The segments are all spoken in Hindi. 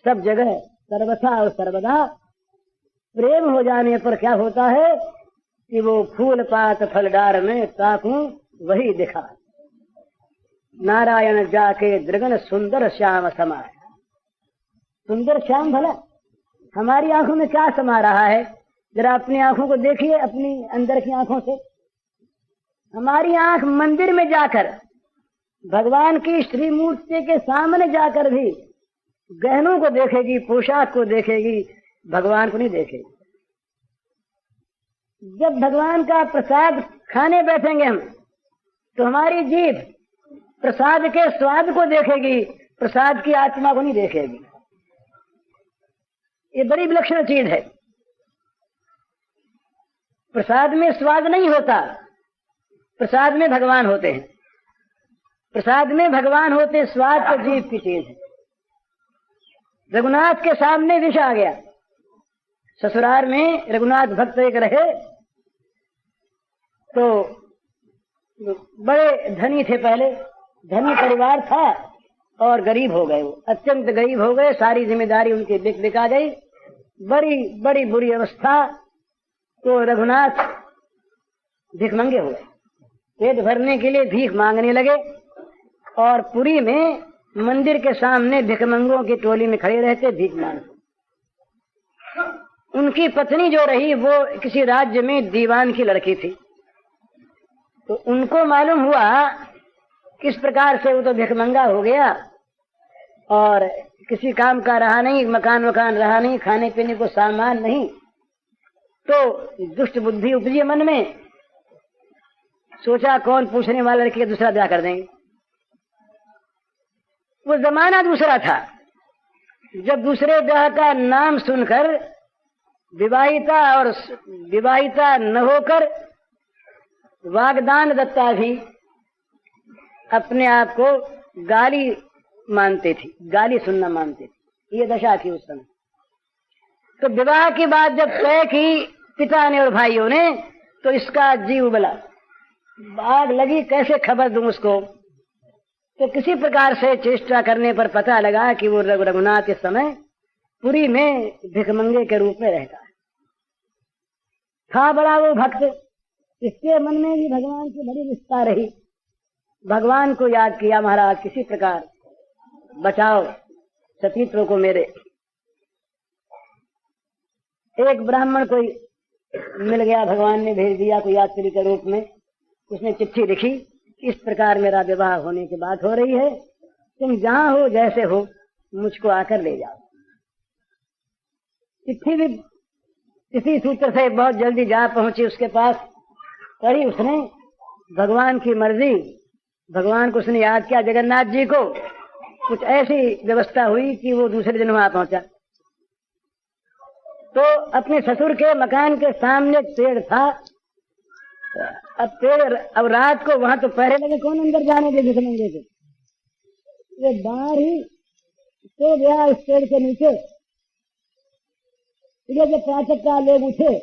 सब जगह सर्वथा और सर्वदा प्रेम हो जाने पर क्या होता है कि वो फूल पात फलडार में ताकूं वही दिखा। नारायण जाके दृगन सुंदर श्याम समाए। सुंदर श्याम भला हमारी आंखों में क्या समा रहा है? जरा अपनी आंखों को देखिए, अपनी अंदर की आंखों से। हमारी आंख मंदिर में जाकर भगवान की श्री मूर्ति के सामने जाकर भी गहनों को देखेगी, पोशाक को देखेगी, भगवान को नहीं देखेगी। जब भगवान का प्रसाद खाने बैठेंगे हम, तो हमारी जीभ प्रसाद के स्वाद को देखेगी, प्रसाद की आत्मा को नहीं देखेगी। ये बड़ी विलक्षण चीज है। प्रसाद में स्वाद नहीं होता, प्रसाद में भगवान होते हैं। प्रसाद में भगवान होते, स्वाद तो जीभ की चीज है। रघुनाथ के सामने विष आ गया। ससुराल में रघुनाथ भक्त एक रहे, तो बड़े धनी थे, पहले धनी परिवार था और गरीब हो गए। वो अत्यंत गरीब हो गए, सारी जिम्मेदारी उनकी बिका गई, बड़ी बड़ी बुरी अवस्था। तो रघुनाथ भिखमंगे हो गए, पेट भरने के लिए भीख मांगने लगे और पुरी में मंदिर के सामने भिखमंगों की टोली में खड़े रहते, भीख मांगते। उनकी पत्नी जो रही वो किसी राज्य में दीवान की लड़की थी, तो उनको मालूम हुआ किस प्रकार से वो तो भिखमंगा हो गया और किसी काम का रहा नहीं, मकान रहा नहीं, खाने पीने को सामान नहीं। तो दुष्ट बुद्धि उपजी मन में, सोचा कौन पूछने वाला लड़की का दूसरा ब्याह कर देंगे। वो जमाना दूसरा था, जब दूसरे ब्याह का नाम सुनकर विवाहिता और विवाहिता न होकर वागदान दत्ता भी अपने आप को गाली मानते थी, गाली सुनना मानते थे। ये दशा थी उस समय। तो विवाह की बात जब तय की पिता ने और भाइयों ने, तो इसका जीव उबला, आग लगी, कैसे खबर दूं उसको। तो किसी प्रकार से चेष्टा करने पर पता लगा कि वो रघुनाथ इस समय पुरी में भिखमंगे के रूप में रहता है। था बड़ा वो भक्त, इसके मन में भी भगवान की बड़ी निष्ठा रही। भगवान को याद किया, महाराज किसी प्रकार बचाओ सतीत्व को मेरे। एक ब्राह्मण कोई मिल गया, भगवान ने भेज दिया कोई यात्री के रूप में। उसने चिट्ठी लिखी, इस प्रकार मेरा विवाह होने की बात हो रही है, तुम जहां हो जैसे हो मुझको आकर ले जाओ। चिट्ठी भी किसी सूत्र से बहुत जल्दी जा पहुंची उसके पास, पढ़ी उसने, भगवान की मर्जी, भगवान को उसने याद किया, जगन्नाथ जी को। कुछ ऐसी व्यवस्था हुई कि वो दूसरे दिन वहां पहुंचा। तो अपने ससुर के मकान के सामने पेड़ था। अब रात को वहां तो पहरे लगे, कौन अंदर जाने दे भिखमंगे को। वो बाहर ही तो गया उस पेड़ के नीचे। जब प्रातः काल लोग उठे,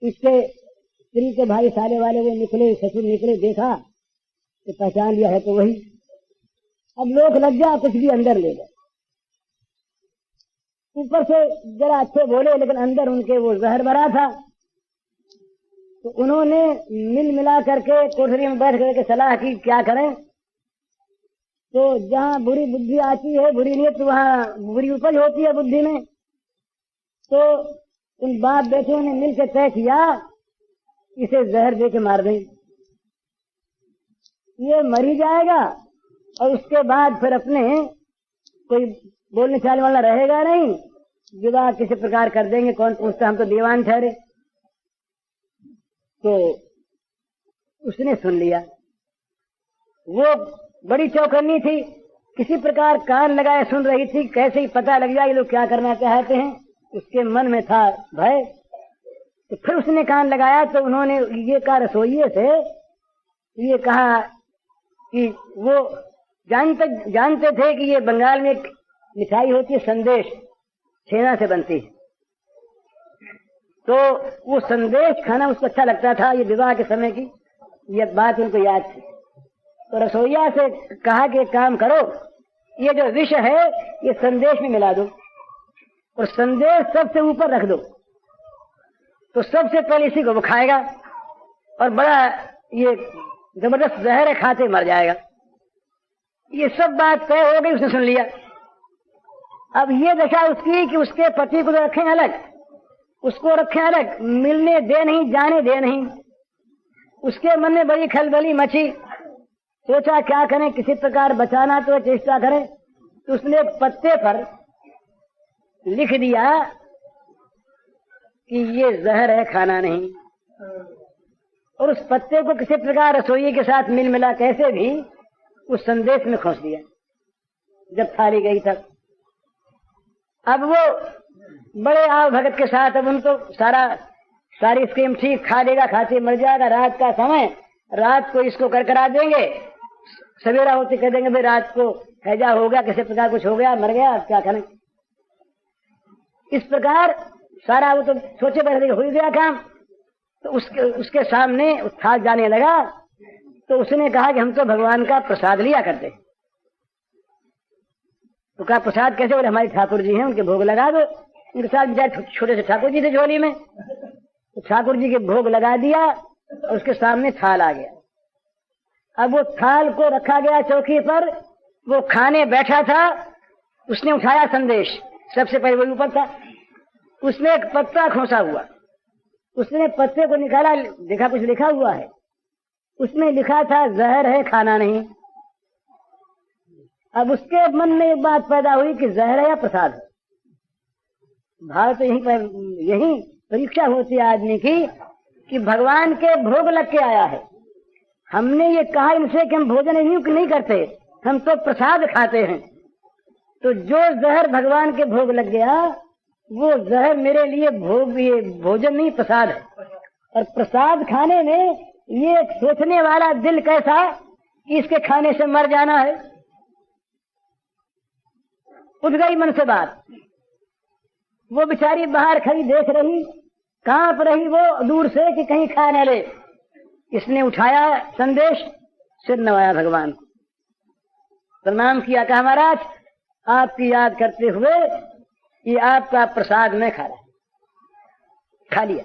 उसके स्त्री के भाई साले वाले वो निकले, ससुर निकले, देखा तो पहचान लिया है तो वही। अब लोग लग गया, कुछ भी अंदर ले गए। ऊपर से जरा अच्छे बोले, लेकिन अंदर उनके वो जहर भरा था। तो उन्होंने मिल मिला करके कोठरी में बैठ करके सलाह की क्या करें। तो जहाँ बुरी बुद्धि आती है, बुरी नीयत, वहाँ बुरी उपज होती है बुद्धि में। तो उन बाप बेटियों ने मिलकर तय किया, इसे जहर दे के मार दें, ये मर ही जाएगा और उसके बाद फिर अपने कोई बोलने चालने वाला रहेगा नहीं, विवाह किसी प्रकार कर देंगे, कौन पूछता, हम तो दीवान ठहरे। तो उसने सुन लिया। वो बड़ी चौकन्नी थी, किसी प्रकार कान लगाए सुन रही थी, कैसे ही पता लग जाए ये लोग क्या करना चाहते हैं। उसके मन में था भय। तो फिर उसने कान लगाया तो उन्होंने ये कहा रसोइये से, ये कहा कि वो जानते थे कि ये बंगाल में एक मिठाई होती है संदेश, छेना से बनती है। तो वो संदेश खाना उसको अच्छा लगता था। ये विवाह के समय की ये बात उनको याद थी। तो रसोइया से कहा कि एक काम करो, ये जो विष है ये संदेश में मिला दो और संदेश सबसे ऊपर रख दो, तो सबसे पहले इसी को वो खाएगा और बड़ा ये जबरदस्त जहर खाते मर जाएगा। ये सब बात तय हो गई, उसने सुन लिया। अब ये दशा उसकी कि उसके पति को तो रखें अलग, उसको रखें अलग, मिलने दे नहीं, जाने दे नहीं। उसके मन में बड़ी खलबली मची, सोचा क्या करें, किसी प्रकार बचाना तो चेष्टा करें। तो उसने एक पत्ते पर लिख दिया कि ये जहर है, खाना नहीं। और उस पत्ते को किसी प्रकार रसोई के साथ मिल मिला कैसे भी उस संदेश में खोस दिया। जब थाली गई तक अब वो बड़े आव भगत के साथ, अब उनको सारी स्कीम ठीक, खा लेगा, खाते मर जाएगा। रात का समय, रात को इसको करकरा देंगे, सवेरा होते कह देंगे भाई रात को हैजा हो गया, किसी प्रकार कुछ हो गया, मर गया, अब क्या करें। इस प्रकार सारा वो तो सोचे बैठे हो गया काम। तो उसके सामने था जाने लगा। तो उसने कहा कि हम तो भगवान का प्रसाद लिया करते। तो कहा प्रसाद कैसे? बोले हमारे ठाकुर जी हैं, उनके भोग लगा दो। उनके साथ बेचारे छोटे से ठाकुर जी थे झोली में, तो ठाकुर जी के भोग लगा दिया और उसके सामने थाल आ गया। अब वो थाल को रखा गया चौकी पर, वो खाने बैठा था। उसने उठाया संदेश, सबसे पहले वो ऊपर था। उसने एक पत्ता खोसा हुआ, उसने पत्ते को निकाला, देखा कुछ लिखा हुआ है। उसमें लिखा था जहर है, खाना नहीं। अब उसके मन में एक बात पैदा हुई कि जहर है या प्रसाद है। भाव तो यही परीक्षा होती है आदमी की कि भगवान के भोग लग के आया है। हमने ये कहा इनसे कि हम भोजन नहीं करते, हम तो प्रसाद खाते हैं। तो जो जहर भगवान के भोग लग गया, वो जहर मेरे लिए भोजन नहीं, प्रसाद है। और प्रसाद खाने में ये सोचने वाला दिल कैसा कि इसके खाने से मर जाना है। उठ गई मन से बात। वो बेचारी बाहर खड़ी देख रही, कांप रही वो दूर से कि कहीं खा न ले। इसने उठाया संदेश, सिर नवाया भगवान को, प्रणाम किया, कहा महाराज आपकी याद करते हुए ये आपका प्रसाद मैं खा लिया।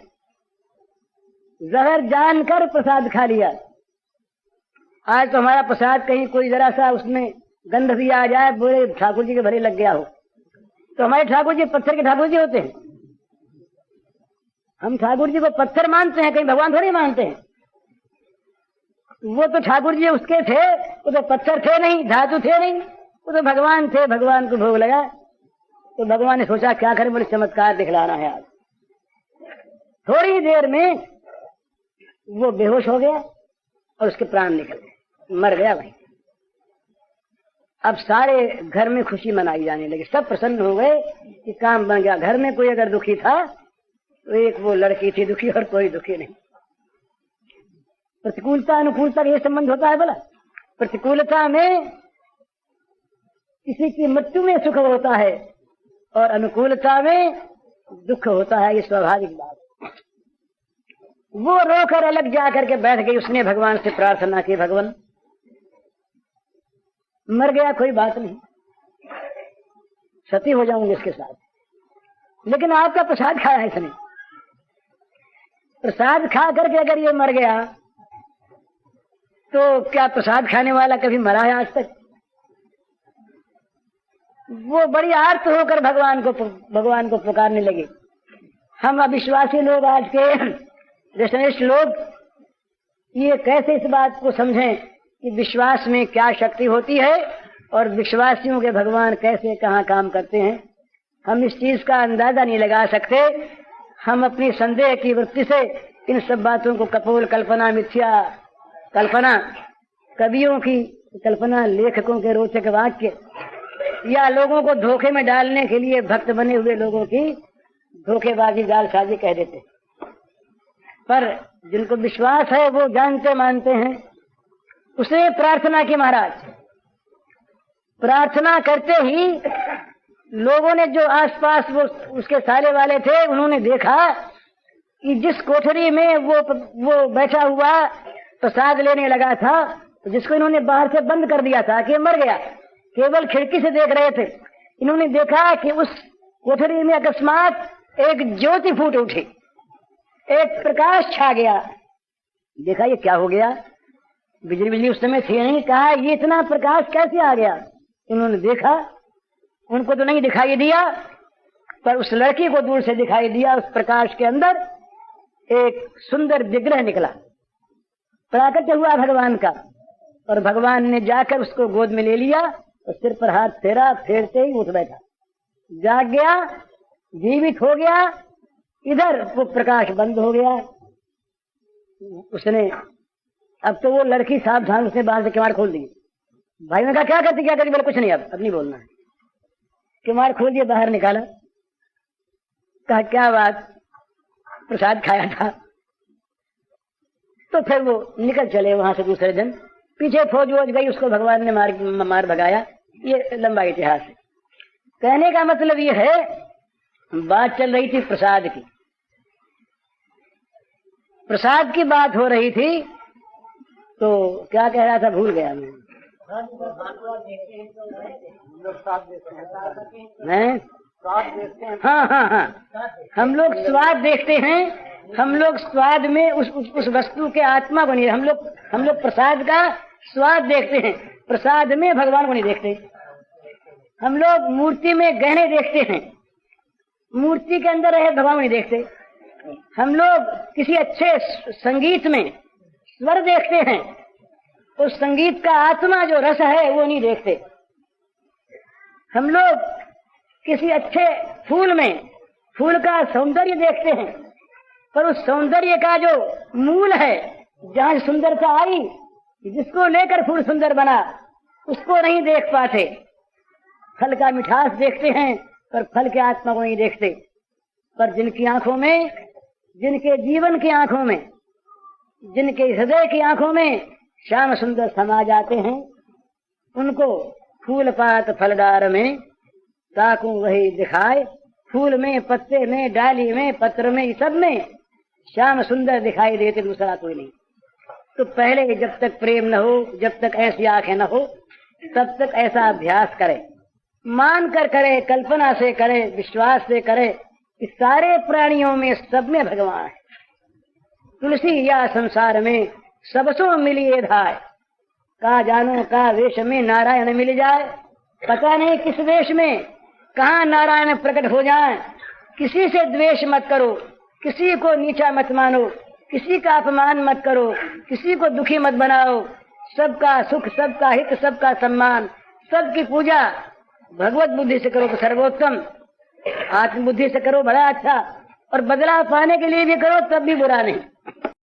जहर जानकर प्रसाद खा लिया। आज तो हमारा प्रसाद कहीं कोई जरा सा उसमें गंध भी आ जाए, बोले ठाकुर जी के भरे लग गया हो, तो हमारे ठाकुर जी पत्थर के ठाकुर जी होते हैं। हम ठाकुर जी को पत्थर मानते हैं, कहीं भगवान थोड़ी मानते हैं। वो तो ठाकुर जी उसके थे, वो तो पत्थर थे नहीं, धातु थे नहीं, वो तो भगवान थे। भगवान को भोग लगा तो भगवान ने सोचा क्या करें, बोले चमत्कार दिखलाना है आज। थोड़ी देर में वो बेहोश हो गया और उसके प्राण निकल गए, मर गया वहीं। अब सारे घर में खुशी मनाई जाने लगी, सब प्रसन्न हो गए कि काम बन गया। घर में कोई अगर दुखी था तो एक वो लड़की थी दुखी और कोई दुखी नहीं। प्रतिकूलता अनुकूलता का ये संबंध होता है बोला। प्रतिकूलता में किसी की मृत्यु में सुख होता है और अनुकूलता में दुख होता है, ये स्वाभाविक बात। वो रोकर अलग जाकर के बैठ गई। उसने भगवान से प्रार्थना की, भगवान मर गया कोई बात नहीं, सती हो जाऊंगी इसके साथ, लेकिन आपका प्रसाद खाया इसने। प्रसाद खा करके अगर ये मर गया तो क्या प्रसाद खाने वाला कभी मरा है आज तक? वो बड़ी आर्त होकर भगवान को पुकारने लगे। हम अविश्वासी लोग, आज के रेशनिस्ट लोग, ये कैसे इस बात को समझें कि विश्वास में क्या शक्ति होती है और विश्वासियों के भगवान कैसे कहाँ काम करते हैं। हम इस चीज का अंदाजा नहीं लगा सकते। हम अपनी संदेह की वृत्ति से इन सब बातों को कपोल कल्पना, मिथ्या कल्पना, कवियों की कल्पना, लेखकों के रोचक वाक्य या लोगों को धोखे में डालने के लिए भक्त बने हुए लोगों की धोखेबाजी, जालसाजी कह देते। पर जिनको विश्वास है वो जानते मानते हैं। उसने प्रार्थना की महाराज। प्रार्थना करते ही लोगों ने, जो आसपास वो उसके साले वाले थे, उन्होंने देखा कि जिस कोठरी में वो बैठा हुआ प्रसाद लेने लगा था, तो जिसको इन्होंने बाहर से बंद कर दिया था कि मर गया, केवल खिड़की से देख रहे थे। इन्होंने देखा कि उस कोठरी में अकस्मात एक ज्योति फूट उठी, एक प्रकाश छा गया। देखा ये क्या हो गया, बिजली उस समय थी नहीं, कहा ये इतना प्रकाश कैसे आ गया। इन्होंने देखा, उनको तो नहीं दिखाई दिया, पर उस लड़की को दूर से दिखाई दिया। उस प्रकाश के अंदर एक सुंदर विग्रह निकला, प्राकट्य हुआ भगवान का, और भगवान ने जाकर उसको गोद में ले लिया और सिर पर हाथ फेरा, फेरते ही उठ बैठा, जाग गया, जीवित हो गया। इधर वो प्रकाश बंद हो गया। उसने, अब तो वो लड़की सावधान, उसने बाहर से किवाड़ खोल दी। भाई ने कहा क्या करती क्या करती, बोले कुछ नहीं, अब नहीं बोलना है। किवाड़ खोल दिया, बाहर निकाला, कहा क्या बात, प्रसाद खाया था। तो फिर वो निकल चले वहां से दूसरे दिन। पीछे फौज वोज गई, उसको भगवान ने मार भगाया। ये लंबा इतिहास है। कहने का मतलब ये है, बात चल रही थी प्रसाद की, प्रसाद की बात हो रही थी, तो क्या कह रहा था भूल गया मैं। हाँ, हम लोग स्वाद देखते हैं, हम लोग स्वाद में उस वस्तु के आत्मा को नहीं, हम लोग प्रसाद का स्वाद देखते हैं, प्रसाद में भगवान को नहीं देखते। हम लोग मूर्ति में गहने देखते हैं, मूर्ति के अंदर रहे भगवान को नहीं देखते। हम लोग किसी अच्छे संगीत में स्वर देखते हैं, उस संगीत का आत्मा जो रस है वो नहीं देखते। हम लोग किसी अच्छे फूल में फूल का सौंदर्य देखते हैं, पर उस सौंदर्य का जो मूल है, जहाँ सुंदरता आई, जिसको लेकर फूल सुंदर बना, उसको नहीं देख पाते। फल का मिठास देखते हैं, पर फल के आत्मा को नहीं देखते। पर जिनकी आंखों में, जिनके जीवन की आंखों में, जिनके हृदय की आंखों में श्याम सुंदर समा जाते हैं, उनको फूल पात फलदार में ताकू वही दिखाए। फूल में, पत्ते में, डाली में, पत्र में, सब में श्याम सुंदर दिखाई देते, दूसरा कोई नहीं। तो पहले जब तक प्रेम न हो, जब तक ऐसी आंखें न हो, तब तक ऐसा अभ्यास करे, मान कर करे, कल्पना से करे, विश्वास से करे कि सारे प्राणियों में, सब में भगवान है। तुलसी या संसार में सबसो मिलिए धाय, का जानो का वेश में नारायण मिल जाए। पता नहीं किस वेश में कहाँ नारायण प्रकट हो जाए। किसी से द्वेष मत करो, किसी को नीचा मत मानो, किसी का अपमान मत करो, किसी को दुखी मत बनाओ। सबका सुख, सबका हित, सबका सम्मान, सबकी पूजा भगवत बुद्धि से करो तो सर्वोत्तम, आत्म बुद्धि से करो बड़ा अच्छा, और बदलाव पाने के लिए भी करो तब भी बुरा नहीं।